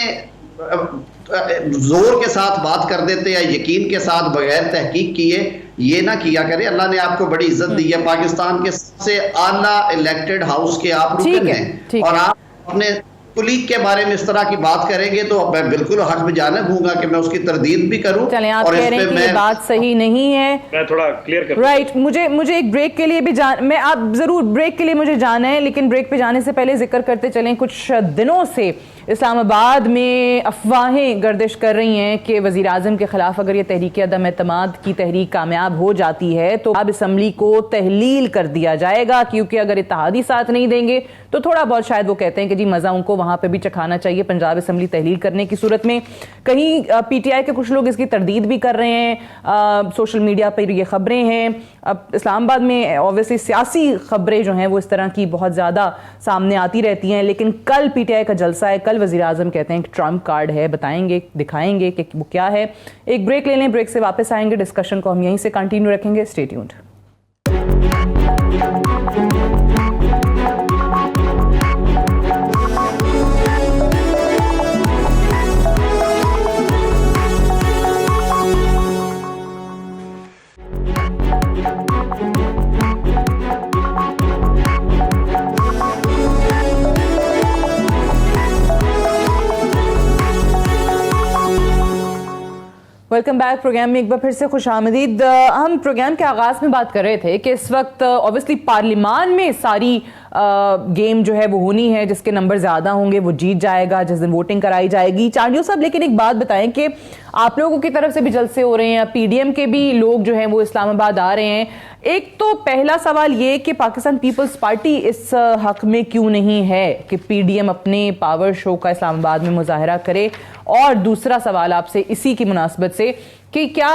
जोर के साथ बात कर देते हैं, यकीन के साथ बगैर तहकीक किए, ये ना किया करें। अल्लाह ने आपको बड़ी इज्जत दी है, पाकिस्तान के सबसे आला इलेक्टेड हाउस के आप रुकन हैं, और आप अपने कुलीग के बारे में इस तरह की बात करेंगे तो मैं बिल्कुल हक में जानब हूँगा कि मैं उसकी तरदीद भी करूँ। चलें, आप कह रहे हैं कि ये बात सही नहीं है। मैं थोड़ा क्लियर कर राइट, मुझे एक ब्रेक के लिए भी मैं आप जरूर ब्रेक के लिए मुझे जाना है, लेकिन ब्रेक पे जाने से पहले जिक्र करते चलें, कुछ दिनों से इस्लामाबाद में अफवाहें गर्दिश कर रही हैं कि वज़ीर आज़म के खिलाफ अगर ये तहरीक अदम एतमाद की तहरीक कामयाब हो जाती है तो अब असम्बली को तहलील कर दिया जाएगा, क्योंकि अगर इत्तेहादी साथ नहीं देंगे तो थोड़ा बहुत शायद वो कहते हैं कि जी मज़ा उनको वहाँ पे भी चखाना चाहिए पंजाब असम्बली तहलील करने की सूरत में। कहीं PTI के कुछ लोग इसकी तरदीद भी कर रहे हैं, सोशल मीडिया पर ये खबरें हैं। अब इस्लामाबाद में ऑब्वियसली सियासी खबरें जो हैं वो इस तरह की बहुत ज़्यादा सामने आती रहती हैं, लेकिन कल PTI का जलसा है, कल वज़ीर आज़म कहते हैं कि ट्रम्प कार्ड है, बताएंगे, दिखाएंगे कि वो क्या है। एक ब्रेक ले लें, ब्रेक से वापस आएंगे, डिस्कशन को हम यहीं से कंटिन्यू रखेंगे। Stay tuned. Welcome back. Programme में एक बार फिर से खुश आमदीद। हम प्रोग्राम के आगाज़ में बात कर रहे थे कि इस वक्त ऑब्वियसली पार्लियामान में सारी गेम जो है वो होनी है, जिसके नंबर ज़्यादा होंगे वो जीत जाएगा जिस दिन वोटिंग कराई जाएगी। चांडियो साहब, लेकिन एक बात बताएं कि आप लोगों की तरफ से भी जलसे हो रहे हैं, PDM के भी लोग जो हैं वो इस्लामाबाद आ रहे हैं। एक तो पहला सवाल ये कि पाकिस्तान पीपल्स पार्टी इस हक में क्यों नहीं है कि PDM अपने पावर शो का इस्लामाबाद में मुजाहरा करे, और दूसरा सवाल आपसे इसी की मुनासबत से कि क्या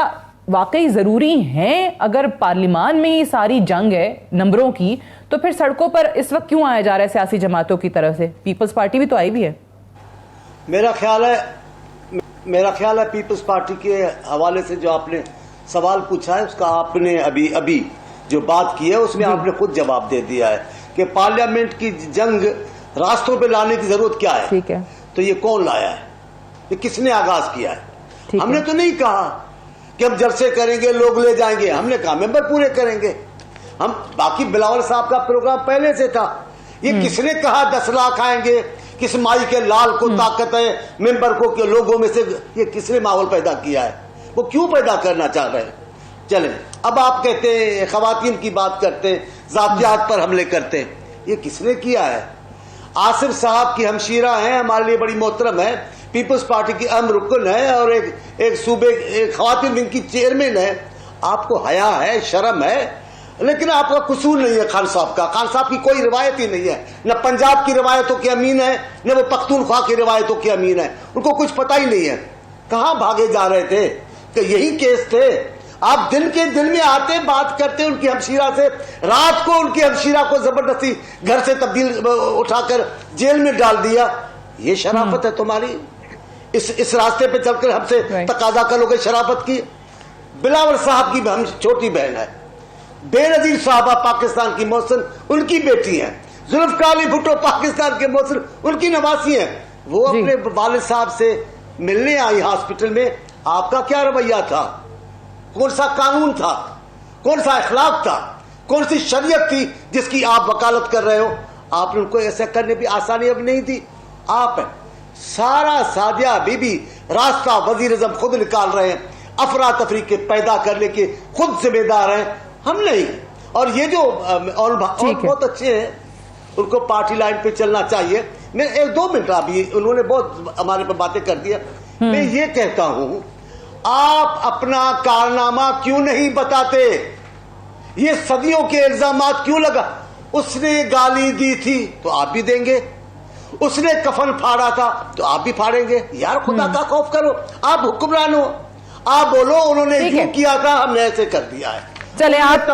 वाकई ज़रूरी हैं, अगर पार्लियामान में ये सारी जंग है नंबरों की, तो फिर सड़कों पर इस वक्त क्यों आया जा रहा है सियासी जमातों की तरफ से? पीपल्स पार्टी भी तो आई भी है। मेरा ख्याल है पीपल्स पार्टी के हवाले से जो आपने सवाल पूछा है उसका आपने अभी जो बात की है उसमें आपने खुद जवाब दे दिया है कि पार्लियामेंट की जंग रास्तों पे लाने की जरूरत क्या है। ठीक है, तो ये कौन लाया है, ये किसने आगाज किया है? हमने तो नहीं कहा कि हम जलसे करेंगे, लोग ले जाएंगे। हमने कहा मेंबर पूरे करेंगे हम। बाकी बिलावल साहब का प्रोग्राम पहले से था। ये किसने कहा 10 लाख आएंगे, किस माई के लाल को ताकत है मेंबर को के लोगों में से, ये किसने माहौल पैदा किया है? वो क्यों पैदा करना चाह रहे हैं? चलें, अब आप कहते हैं खवातीन की बात करते हैं, जातियात पर हमले करते हैं, ये किसने किया है? आसिफ साहब की हमशीरा हैं, हमारे लिए बड़ी मोहतरम है, पीपल्स पार्टी की अहम रुकन है और एक सूबे एक खवातीन विंग की चेयरमैन है। आपको हया है, शर्म है, लेकिन आपका कसूर नहीं है खान साहब का। खान साहब की कोई रिवायत ही नहीं है, न पंजाब की रिवायतों के अमीन है, न वो पख्तूनख्वा की रिवायतों के अमीन है। उनको कुछ पता ही नहीं है। कहां भागे जा रहे थे कि यही केस थे। आप दिन के दिन में आते, बात करते उनकी हमशीरा से, रात को उनकी हमशीरा को जबरदस्ती घर से तब्दील उठाकर जेल में डाल दिया। ये शराफत है तुम्हारी? इस रास्ते पे चलकर हमसे तकाजा करोगे शराफत की? बिलावल साहब की हम छोटी बहन है, बेनजीर साहबा पाकिस्तान की मोहसिन उनकी बेटी है, जुल्फकार अली भुट्टो पाकिस्तान के मोहसिन उनकी नवासी है। वो अपने वालिद साहब से मिलने आई हॉस्पिटल में। आपका क्या रवैया था? कौन सा कानून था? कौन सा अखलाक था? कौन सी शरीयत थी जिसकी आप वकालत कर रहे हो? आपने उनको ऐसा करने की आसानी अब नहीं थी। आप सारा सादिया बीबी रास्ता वजीर आज़म खुद निकाल रहे हैं, अफरा तफरी के पैदा करने के खुद जिम्मेदार हैं, हम नहीं। और ये जो और बहुत अच्छे हैं, उनको पार्टी लाइन पे चलना चाहिए। मैं 1-2 मिनट, अभी उन्होंने बहुत हमारे पे बातें कर दिया। मैं ये कहता हूं, आप अपना कारनामा क्यों नहीं बताते? ये सदियों के इल्जामात क्यों लगा? उसने गाली दी थी तो आप भी देंगे, उसने कफन फाड़ा था तो आप भी फाड़ेंगे। यार खुदा का खौफ करो, आप हुक्मरान हो, आप बोलो उन्होंने क्यों किया था, हमने ऐसे कर दिया है। चले, आपका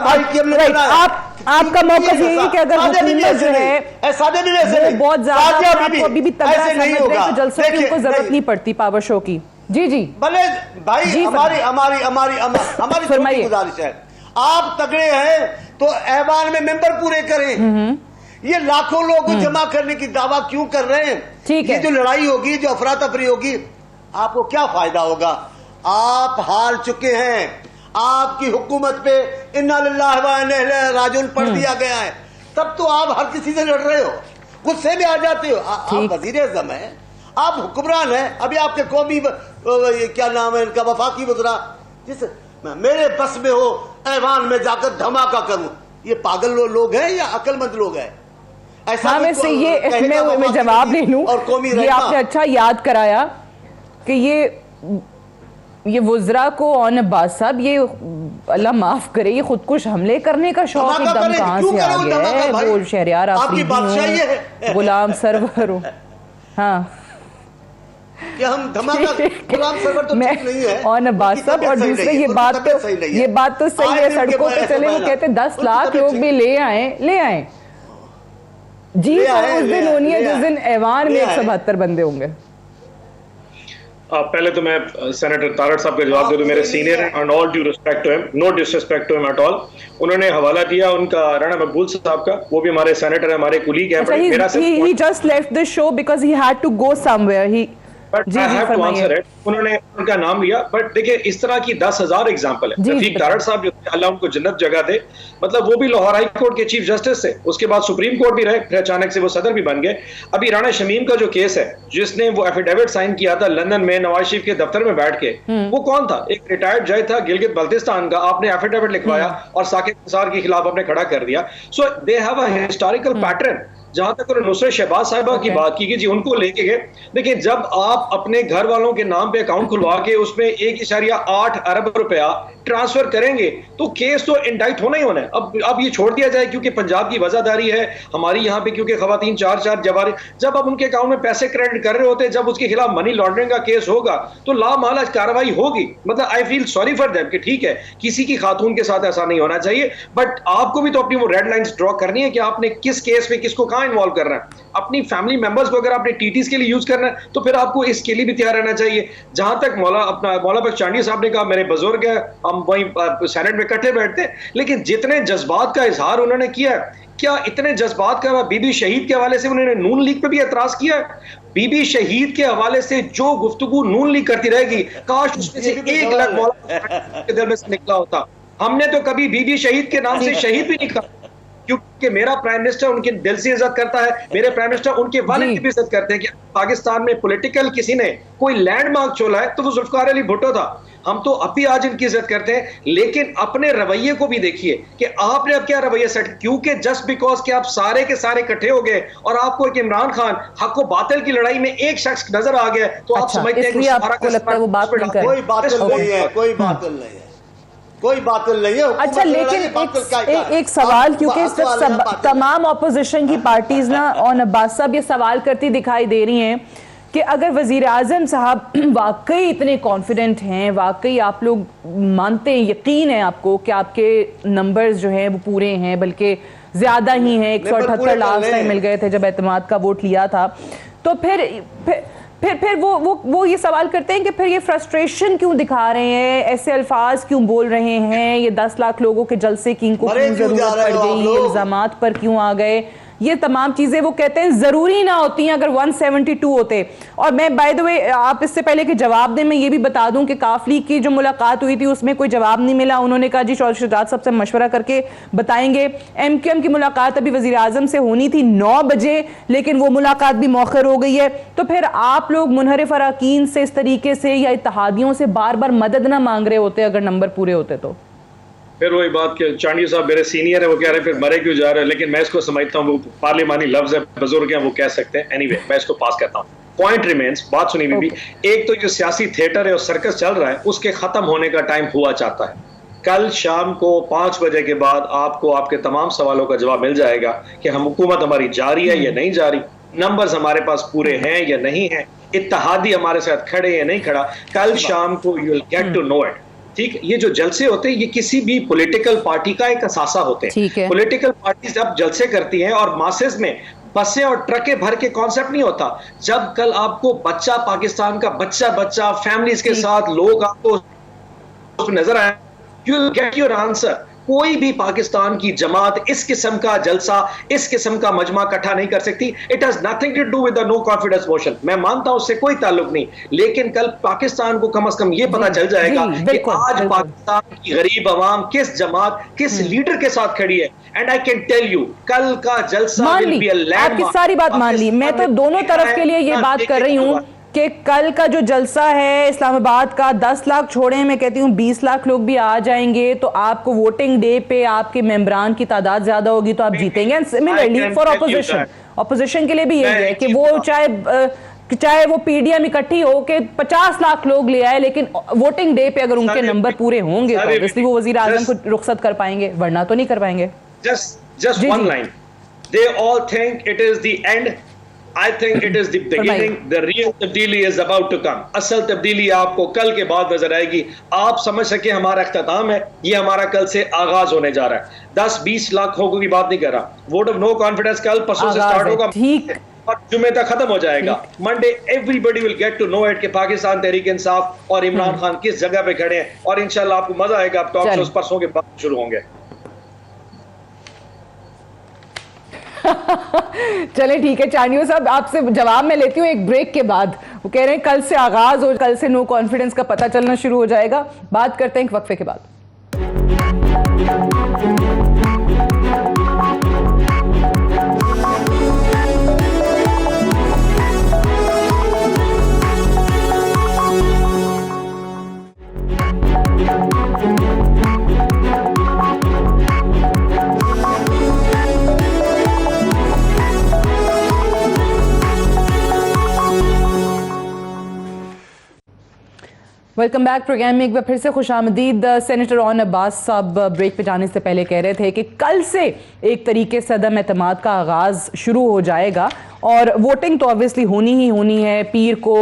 मौक़िफ़ यही है कि अगर हुकूमत जो है सादे भी वैसे बहुत ज्यादा अभी भी तगड़ा नहीं होगा तो जलसों की उनको जरूरत नहीं पड़ती पावर शो की। जी भले भाई, हमारी छोटी गुजारिश है, आप तगड़े हैं तो ऐवान में मेंबर पूरे करें। ये लाखों लोग जमा करने की दावा क्यों कर रहे हैं? ठीक है, ये जो लड़ाई होगी, जो अफरा तफरी होगी, आपको क्या फायदा होगा? आप हार चुके हैं। आपकी हुकूमत पे इन्ना लिल्लाहि व इन्ना इलैहि राजिऊन पढ़ दिया गया है, तब तो आप हर किसी से लड़ रहे हो। गुस्से में आ जाते हो। आप वजीर आज़म हैं, आप हुक्मरान हैं, अभी आपके कौमी क्या नाम है इनका, वफाकी वज़रा, जिस मेरे बस में हो ऐवान में जाकर धमाका करूं, ये पागल लोग हैं या अक्लमंद लोग हैं? ऐसा हाँ, वैसे ये मैं जवाब ले लूं, ये आपने अच्छा याद कराया कि ये वुज़रा को ऑन अब्बास साहब, ये अल्लाह माफ करे, ये खुदकुश हमले करने का शौक एकदम कहां से आ गया है? वो शहरियार आफरीदी गुलाम सरवर हो। हाँ, क्या हम धमाका गुलाम सरवर तो ठीक नहीं है ऑन अब्बास साहब। और दूसरे ये बात तो सही है, सड़कों पे चले, वो कहते 10 लाख लोग भी ले आए जी। उस दिन होनी है जिस दिन ऐवान में 172 बंदे होंगे। पहले तो मैं सेनेटर तारड़ साहब का जवाब दे दूं, मेरे सीनियर हैं, and all due respect to him, no disrespect to him at all. उन्होंने हवाला दिया उनका राणा मकबूल साहब का, वो भी हमारे सेनेटर है, हमारे कुलीग हैं। he just left the show because he had to go somewhere. But I have to answer it. उन्होंने उनका नाम लिया, बट देखिए इस तरह की 10,000 एग्जाम्पल है। रफीक तारड़ साहब जो अल्लाह उनको जन्नत जगह दे, मतलब वो भी लाहौर हाई कोर्ट के चीफ जस्टिस थे, उसके बाद सुप्रीम कोर्ट भी रहे, फिर अचानक से वो सदर भी बन गए। अभी राणा शमीम का जो केस है, जिसने वो एफिडेविट साइन किया था लंदन में नवाज शरीफ के दफ्तर में बैठ के, वो कौन था? एक रिटायर्ड जज था गिलगित बल्तिस्तान का। आपने एफिडेविट लिखवाया और साकिब निसार के खिलाफ आपने खड़ा कर दिया। So they have a historical pattern. जहां तक उन्होंने नुसरत शहबाज साहिबा की बात की कि जी उनको लेके गए, देखिए जब आप अपने घर वालों के नाम पे अकाउंट खुलवा के उसमें 1.8 अरब रुपया ट्रांसफर करेंगे तो केस तो इंडाइट होना ही होना है। अब ये छोड़ दिया जाए क्योंकि पंजाब की वजादारी है हमारी यहाँ पे, क्योंकि खवातीन 4 जवारी, जब आप उनके अकाउंट में पैसे क्रेडिट कर रहे होते हैं, जब उसके खिलाफ मनी लॉन्ड्रिंग का केस होगा तो लामाल कार्रवाई होगी। मतलब I feel sorry for them कि ठीक है किसी की खातून के साथ ऐसा नहीं होना चाहिए, बट आपको भी तो अपनी वो रेड लाइंस ड्रॉ करनी है कि आपने किस केस में किसको कहां इन्वॉल्व कर रहा है। अपनी फैमिली मेंबर्स को अगर आपने टीटीज के लिए यूज करना है तो फिर आपको इसके लिए भी तैयार रहना चाहिए। जहां तक मौला बख्श चांडी साहब ने कहा, मेरे बुजुर्ग है, हम वहीं सेनेट में इकट्ठे बैठते हैं, लेकिन जितने जज्बात का इजहार उन्होंने किया है, क्या इतने जज्बात का बीबी शहीद के हवाले से उन्होंने नून लीग पे भी एतराज किया है? बीबी शहीद के हवाले से जो गुफ्तगू नून लीग करती रहेगी, काश उसमें से 1 लाख मौला के दिल में से निकला होता। हमने तो कभी बीबी शहीद के नाम से शहीद भी नहीं कहा, क्योंकि मेरा प्राइम मिनिस्टर उनके दिल से इज्जत करता है, मेरे प्राइम मिनिस्टर उनके वालिद की भी इज्जत करते हैं। कि पाकिस्तान में पॉलिटिकल किसी ने कोई लैंडमार्क छोड़ा है तो वो जुल्फकार अली भुट्टो था। हम तो अभी आज इनकी इज्जत करते हैं, लेकिन अपने रवैये को भी देखिए कि आपने अब क्या रवैया सेट, क्योंकि जस्ट बिकॉज कि आप सारे के सारे इकट्ठे हो गए और आपको एक इमरान खान हक व बातिल की लड़ाई में एक शख्स नजर आ गया तो आप समझते हैं कि कोई बातिल नहीं है। अच्छा, लेकिन एक सवाल, क्योंकि तमाम ऑपोजिशन की पार्टीज ना ऑन अब्बास साहब ये सवाल करती दिखाई दे रही हैं कि अगर वजीर आजम साहब वाकई इतने कॉन्फिडेंट हैं, वाकई आप लोग मानते हैं, यकीन है आपको कि आपके नंबर्स जो हैं वो पूरे हैं, बल्कि ज्यादा ही हैं, 178 लास्ट टाइम मिल गए थे जब एतमाद का वोट लिया था, तो फिर वो ये सवाल करते हैं कि फिर ये फ्रस्ट्रेशन क्यों दिखा रहे हैं, ऐसे अल्फाज क्यों बोल रहे हैं, ये 10 लाख लोगों के जलसे की इनको क्यों जरूरत पड़ गई, ये इल्जामात पर क्यों आ गए, ये तमाम चीजें वो कहते हैं जरूरी ना होती हैं अगर 172 होते। और मैं बाय द वे आप इससे पहले कि जवाब दें, मैं ये भी बता दूं कि काफली की जो मुलाकात हुई थी उसमें कोई जवाब नहीं मिला। उन्होंने कहा जी शहजाद साहब से मशवरा करके बताएंगे। MQM की मुलाकात अभी वजीर आजम से होनी थी 9 बजे, लेकिन वो मुलाकात भी मौखर हो गई है। तो फिर आप लोग मुनहरिफ अरकान से इस तरीके से या इत्तेहादियों से बार बार मदद ना मांग रहे होते अगर नंबर पूरे होते तो? फिर वही बात कि चांडी साहब मेरे सीनियर है, वो कह रहे हैं फिर मरे क्यों जा रहे हैं, लेकिन मैं इसको समझता हूँ वो पार्लिमानी लफ्ज है, बुजुर्ग हैं, वो कह सकते हैं। एनीवे मैं इसको पास करता हूँ। पॉइंट रिमेन्स, बात सुनी भी। एक तो जो सियासी थिएटर है और सर्कस चल रहा है उसके खत्म होने का टाइम हुआ चाहता है। कल शाम को 5 बजे के बाद आपको आपके तमाम सवालों का जवाब मिल जाएगा कि हम हुकूमत हमारी जारी है या नहीं जारी, नंबर्स हमारे पास पूरे हैं या नहीं है, इत्तेहादी हमारे साथ खड़े या नहीं खड़ा। कल शाम को you will get to know it. ठीक, ये जो जलसे होते हैं ये किसी भी पॉलिटिकल पार्टी का एक असासा होते हैं। पॉलिटिकल पार्टी जब जलसे करती हैं और मासेस में बसें और ट्रकें भर के कॉन्सेप्ट नहीं होता। जब कल आपको बच्चा, पाकिस्तान का बच्चा फैमिलीज के साथ लोग आपको नजर आए, you will get your answer. कोई भी पाकिस्तान की जमात इस किस्म का जलसा, इस किस्म का मजमा इकट्ठा नहीं कर सकती। It has nothing to do with the no confidence motion. मैं मानता हूं उससे कोई ताल्लुक नहीं, लेकिन कल पाकिस्तान को कम से कम ये पता चल जाएगा कि आज पाकिस्तान की गरीब अवाम किस जमात, किस लीडर के साथ खड़ी है। And I can tell you कल का जलसा मान will be Lee, a landmark। आपकी सारी बात मान ली। मैं तो दोनों तरफ के लिए ये बात कर रही हूँ कि कल का जो जलसा है इस्लामाबाद का, 10 लाख छोड़े, मैं कहती हूँ 20 लाख लोग भी आ जाएंगे तो आपको वोटिंग डे पे आपके मेंबरान की तादाद ज्यादा होगी तो आप जीतेंगे। एंड सिमिलरली फॉर ऑपोजिशन के लिए भी यही है कि वो चाहे वो पीडीएम इकट्ठी हो के 50 लाख लोग ले आए, लेकिन वोटिंग डे पे अगर उनके नंबर पूरे होंगे तो ऑब्वियसली वो वजीर आजम को रुखसत कर पाएंगे, वरना तो नहीं कर पाएंगे। Just one line. They all think it is the end. I think it is the beginning. The real तब्दीली is about to come. असल तब्दीली आपको कल के बाद नजर आएगी। आप समझ सके हमारा इख्तिताम है, ये हमारा कल से आगाज होने जा रहा है। 10-20 लाख लोगों की बात नहीं कर रहा। वोट ऑफ नो कॉन्फिडेंस कल परसों से स्टार्ट होगा, ठीक, और जुमे तक खत्म हो जाएगा। Monday everybody will get to know it कि पाकिस्तान तहरीक इंसाफ और इमरान खान किस जगह पे खड़े हैं, और इंशाल्लाह आपको मजा आएगा। आप टॉक शोज परसों के बाद शुरू होंगे। चले ठीक है चानियो साहब, आपसे जवाब मैं लेती हूँ एक ब्रेक के बाद। वो कह रहे हैं कल से आगाज हो, कल से नो कॉन्फिडेंस का पता चलना शुरू हो जाएगा। बात करते हैं एक वक्फे के बाद। वेलकम बैक प्रोग्राम में एक बार फिर से खुशामदीद। सेनेटर ऑन अब्बास साहब ब्रेक पे जाने से पहले कह रहे थे कि कल से एक तरीके से अदम एतमाद का आगाज़ शुरू हो जाएगा और वोटिंग तो ऑब्वियसली होनी ही होनी है। पीर को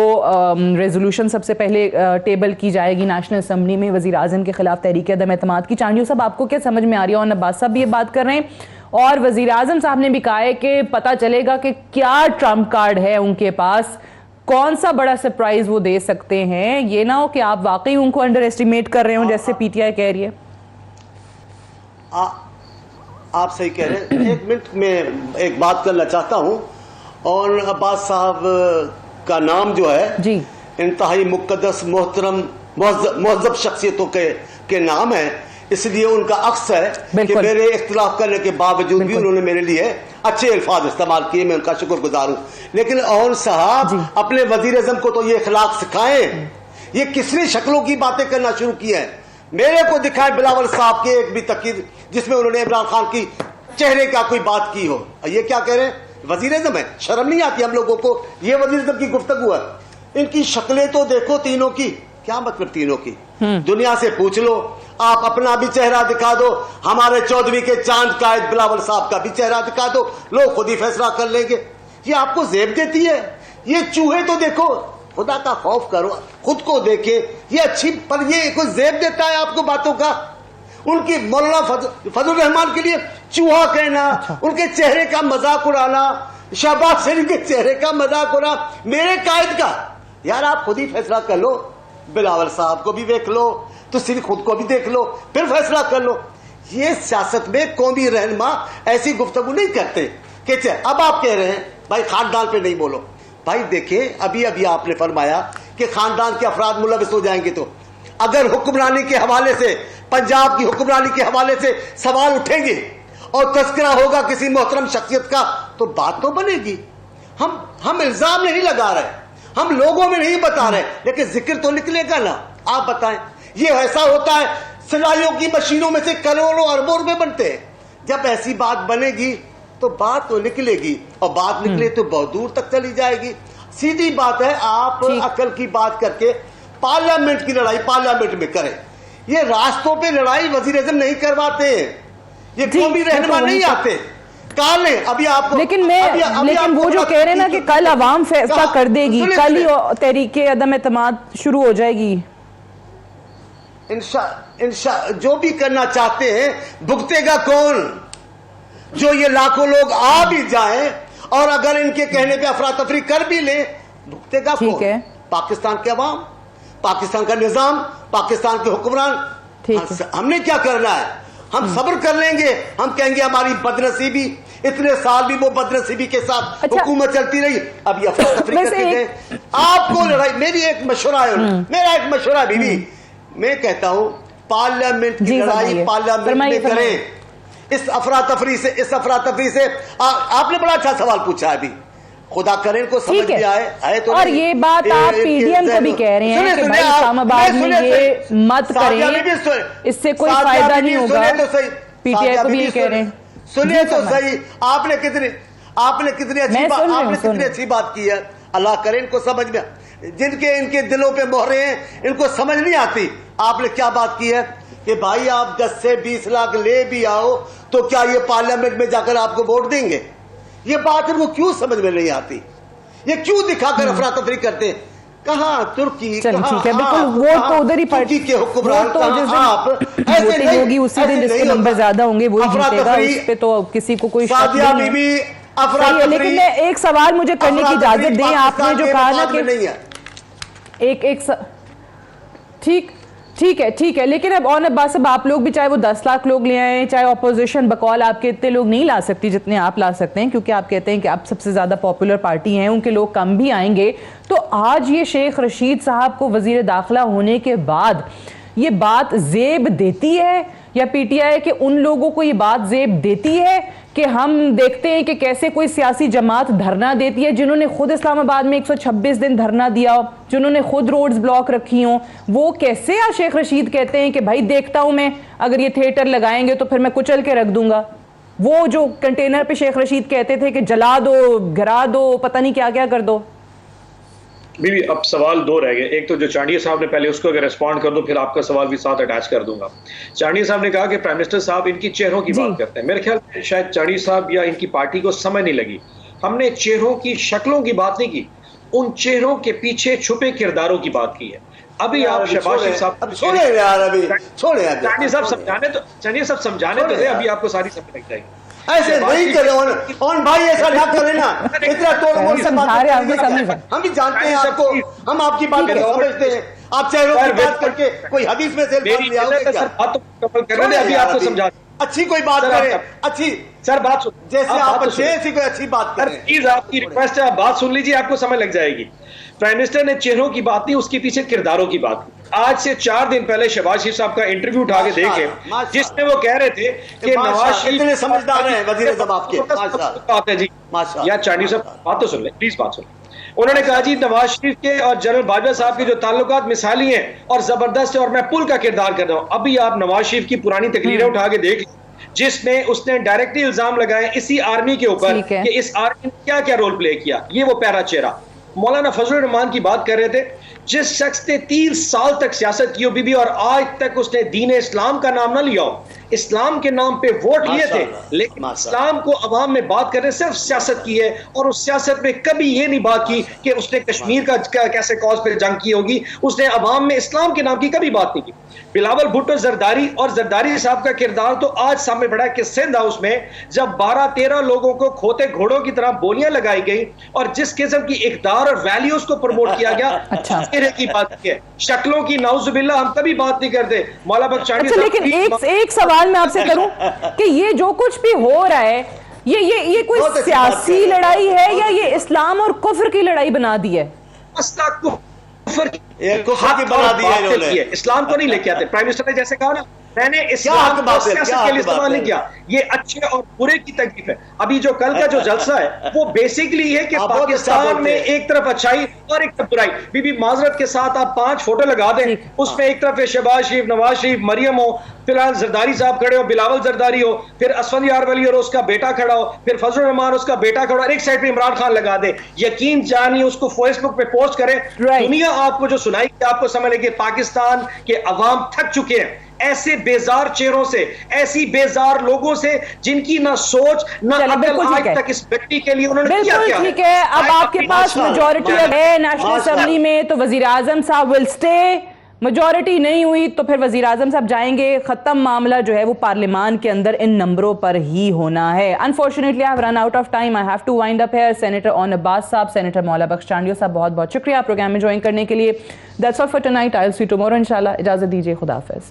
रेजोल्यूशन सबसे पहले टेबल की जाएगी नेशनल असम्बली में वज़ीर आज़म के खिलाफ तहरीक अदम एतमाद की। चांडियो साहब, आपको क्या समझ में आ रही है? ऑन अब्बास साहब भी ये बात कर रहे हैं और वज़ीर आज़म साहब ने भी कहा है कि पता चलेगा कि क्या ट्रम्प कार्ड है उनके पास, कौन सा बड़ा सरप्राइज वो दे सकते हैं। ये ना हो कि आप वाकई उनको अंडर एस्टिमेट कर रहे हो जैसे पीटीआई कह रही है। आप सही कह रहे हैं। एक मिनट में एक बात करना चाहता हूं, और अब्बास साहब का नाम जो है जी इंतहाई मुक़द्दस मोहतरम मुअज़्ज़ब शख्सियतों के नाम है, इसलिए उनका अक्स है कि मेरे इख्तिलाफ करने के बावजूद भी उन्होंने मेरे लिए अच्छे अल्फाज इस्तेमाल किए। मैं उनका शुक्रगुजार हूँ। लेकिन और साहब अपने वजीर आज़म को तो ये अखलाक सिखाएं। ये किसने शक्लों की बातें करना शुरू की है? मेरे को दिखाए बिलावल साहब के एक भी तकीर जिसमें उन्होंने इमरान खान की चेहरे का कोई बात की हो। ये क्या कह रहे हैं? वजीर आज़म है, शर्म नहीं आती हम लोगों को? ये वजीर आज़म की गुफ्तगू है। इनकी शक्लें तो देखो तीनों की। क्या मतलब तीनों की? दुनिया से पूछ लो, आप अपना भी चेहरा दिखा दो, हमारे चौधरी के चांद कायद बिलावल साहब का भी चेहरा दिखा दो, लोग खुद ही फैसला कर लेंगे। ये आपको जेब देती है? ये चूहे तो देखो, खुदा का खौफ करो, खुद को देखे। ये अच्छी, पर ये कोई जेब देता है आपको बातों का? उनकी मौलाना फजल रहमान के लिए चूहा कहना, उनके चेहरे का मजाक उड़ाना, शहबाज शरीफ के चेहरे का मजाक उड़ाना, मेरे कायद का। यार आप खुद ही फैसला कर लो। बिलावल साहब को भी देख लो, तो सिर्फ खुद को भी देख लो, फिर फैसला कर लो। ये सियासत में कौमी रहनुमा ऐसी गुफ्तगू नहीं करते कि अब आप कह रहे हैं भाई खानदान पे नहीं बोलो। भाई देखिए, अभी अभी आपने फरमाया कि खानदान के अफराद मुलविस हो जाएंगे, तो अगर हुक्मरानी के हवाले से, पंजाब की हुक्मरानी के हवाले से सवाल उठेंगे और तस्करा होगा किसी मोहतरम शख्सियत का, तो बात तो बनेगी। हम इल्जाम नहीं लगा रहे, हम लोगों में नहीं बता रहे, लेकिन जिक्र तो निकलेगा ना। आप बताएं, ये ऐसा होता है सिलाइयों की मशीनों में से करोड़ों अरबों रुपए बनते हैं। जब ऐसी बात बनेगी तो बात तो निकलेगी, और बात निकले तो बहुत दूर तक चली जाएगी। सीधी बात है, आप अकल की बात करके पार्लियामेंट की लड़ाई पार्लियामेंट में करें। ये रास्तों पे लड़ाई वजीर आज़म नहीं करवाते, ये कौमी रहनुमा नहीं आते। काले अभी आपको, लेकिन वो जो कह रहे हैं ना कि कल अवाम फैसला कर देगी, कल ही तहरीके अदम एतमाद शुरू हो जाएगी। जो भी करना चाहते हैं भुगतेगा कौन? जो ये लाखों लोग आ भी जाएं और अगर इनके कहने पे अफरा तफरी कर भी ले, भुगतेगा कौन? पाकिस्तान के अवाम, पाकिस्तान का निजाम, पाकिस्तान के हुक्मरान। हमने क्या करना है? हम सब्र कर लेंगे। हम कहेंगे हमारी बदनसीबी, इतने साल भी वो बदनसीबी के साथ हुकूमत चलती रही, अभी अफरा तफरी करके गए। आपको लड़ाई, मेरी एक मशवरा है, मेरा एक मशवरा बीवी, मैं कहता हूं पार्लियामेंट की लड़ाई पार्लियामेंट में करें। इस अफरा तफरी से आपने बड़ा अच्छा सवाल पूछा है अभी, खुदा करे इनको समझ में आए तो और ये बात आप पीडीएम को भी कह रहे हैं कि भाई इस्लामाबाद में ये मत करें, इससे कोई फायदा नहीं होगा। पीटीआई को भी ये कह रहे हैं। सुनिए तो सही, आपने कितनी अच्छी बात की है। अल्लाह करे इनको समझ में, जिनके इनके दिलों पे मोहरे हैं इनको समझ नहीं आती। आपने क्या बात की है कि भाई आप 10 से 20 लाख ले भी आओ तो क्या ये पार्लियामेंट में जाकर आपको वोट देंगे? ये बात इनको क्यों समझ में नहीं आती? ये क्यों दिखाकर अफरा तफरी करते हैं? कहाँ तुर्की, ठीक है, बिल्कुल वोट तो उधर ही तुर्की के हुक्मरान, तो वोटिंग होगी उसी दिन जिसके नंबर ज्यादा होंगे वही जीतेगा, उस पे तो किसी को कोई शक नहीं है। लेकिन एक सवाल मुझे करने की इजाजत दें, आपने जो कहा ना कि ठीक है, लेकिन अब ऑन अब्बास साहब आप लोग भी, चाहे वो 10 लाख लोग ले आए, चाहे ऑपोजिशन बकौल आपके इतने लोग नहीं ला सकती जितने आप ला सकते हैं, क्योंकि आप कहते हैं कि आप सबसे ज्यादा पॉपुलर पार्टी हैं, उनके लोग कम भी आएंगे। तो आज ये शेख रशीद साहब को वजीर दाखिला होने के बाद ये बात जेब देती है, या पीटीआई के उन लोगों को ये बात जेब देती है कि हम देखते हैं कि कैसे कोई सियासी जमात धरना देती है, जिन्होंने खुद इस्लामाबाद में 126 दिन धरना दिया, जिन्होंने खुद रोड्स ब्लॉक रखी हों, वो कैसे शेख रशीद कहते हैं कि भाई देखता हूं मैं, अगर ये थिएटर लगाएंगे तो फिर मैं कुचल के रख दूंगा। वो जो कंटेनर पे शेख रशीद कहते थे कि जला दो, गिरा दो, पता नहीं क्या क्या कर दो। बीबी अब सवाल दो रह गए। एक तो जो चांडिया साहब ने, पहले उसको अगर रिस्पॉन्ड कर दो फिर आपका सवाल भी साथ अटैच कर दूंगा। चांडिया साहब ने कहा कि प्राइम मिनिस्टर साहब इनकी चेहरों की बात करते हैं। मेरे ख्याल में शायद चांडिया साहब या इनकी पार्टी को समझ नहीं लगी। हमने चेहरों की, शक्लों की बात नहीं की, उन चेहरों के पीछे छुपे किरदारों की बात की है। अभी आप शहबाज शरीफ साहब छोड़े यार, अभी छोड़े यार, चांडिया साहब समझाने तो दे, अभी आपको सारी समझ लग जाएगी। ऐसे नहीं करे और भाई ऐसा ना करे ना, इतना तोड़ मोड़ से बात हम भी जानते हैं आपको, हम आपकी बात को समझते हैं। आप चेहरों की बात करके कोई हदीस में से अभी आपको समझा, अच्छी कोई बात करें, अच्छी सर बात सुन, जैसे आप अच्छे ऐसी कोई अच्छी बात करें। प्लीज आपकी रिक्वेस्ट है, आप बात सुन लीजिए, आपको समझ लग जाएगी। प्राइम मिनिस्टर ने चेहरों की बात नहीं, उसके पीछे किरदारों की बात की। आज से 4 दिन पहले शहबाज शरीफ साहब का इंटरव्यू उठा के देखे, जिसमें वो कह रहे थे कि नवाज शरीफ इतने समझदार हैं वजीर जवाब के। बात है जी, यार चांडिया साहब बात तो सुन ले, प्लीज बात सुन। उन्होंने कहा जी नवाज शरीफ के और जनरल बाजवा साहब के जो ताल्लुकात मिसाली हैं और जबरदस्त है, और मैं पुल का किरदार कर रहा हूं। अभी आप नवाज शरीफ की पुरानी तकरीरें उठा के देख, जिसमें उसने डायरेक्टली इल्जाम लगाए इसी आर्मी के ऊपर कि इस आर्मी ने क्या क्या रोल प्ले किया। ये वो पैरा चेहरा मौलाना फजलुर रहमान की बात कर रहे थे, जिस शख्स ने 30 साल तक सियासत की हो बीबी, और आज तक उसने दीन इस्लाम का नाम ना लिया हो, इस्लाम के नाम पे वोट लिए थे, लेकिन इस्लाम को अवाम में बात करने सिर्फ सियासत की है, और उस सियासत में कभी ये नहीं बात की कि उसने कश्मीर का कैसे कॉज पे जंग की होगी। उसने अवाम में इस्लाम के नाम की कभी बात नहीं की। बिलावल भुट्टो जरदारी, और जरदारी साहब का किरदार तो आज सामने बढ़ा कि सिंध हाउस में जब 12-13 लोगों को खोते घोड़ों की तरह बोलियां लगाई गई, और जिस किस्म की इकदार और वैल्यूज को प्रमोट किया गया, चेहरे की बात है, शक्लों की नाउजुबिल्लाह हम कभी बात नहीं करते। मौला बख्शानी अच्छा, लेकिन एक सवाल मैं आपसे करूं कि ये जो कुछ भी हो रहा है, ये कोई सियासी लड़ाई है या ये इस्लाम और कुफ्र की लड़ाई बना दी है? इस्लाम को नहीं लेके आते। प्राइम मिनिस्टर ने जैसे कहा ना, मैंने इस्लाम को सियासत के लिए इस्तेमाल नहीं किया, ये अच्छे और बुरे की तकलीफ है। अभी जो कल का जो जलसा है वो बेसिकली है कि पाकिस्तान में एक तरफ अच्छाई और एक तरफ बुराई। बीबी माजरत के साथ आप 5 फोटो लगा दें, उसमें एक तरफ शहबाज शरीफ, नवाज शरीफ, मरियम हो, फिलहाल जरदारी साहब खड़े हो, बिलावल जरदारी हो, फिर असफंद यार वली और उसका बेटा खड़ा हो, फिर फजलुर रहमान उसका बेटा खड़ा हो, एक साइड पे इमरान खान लगा दे, यकीन जानिए उसको फेसबुक पे पोस्ट करें, दुनिया आपको जो सुनाई आपको समझ लेगी पाकिस्तान के अवाम थक चुके हैं ऐसे बेजार चेहरों से, ऐसी बेजार लोगों से जिनकी ना सोच ना अकल आज तक इस व्यक्ति के लिए उन्होंने क्या किया। ठीक है, अब आपके पास मेजॉरिटी है नेशनल असेंबली में, तो वजीर आजम साहब विल स्टे। मेजॉरिटी नहीं हुई तो फिर वजीर आजम साहब जाएंगे, खत्म मामला जो है वो पार्लियामान के अंदर इन नंबरों पर ही होना है। Unfortunately I have run out of time, I have to wind up here. Senator Aun Abbas साहब, सेनेटर मौला बख्श चांडियो साहब, बहुत बहुत शुक्रिया प्रोग्राम में ज्वाइन करने के लिए। That's all for tonight, I will see you tomorrow इंशाल्लाह। इजाजत दीजिए, खुदा हाफिज।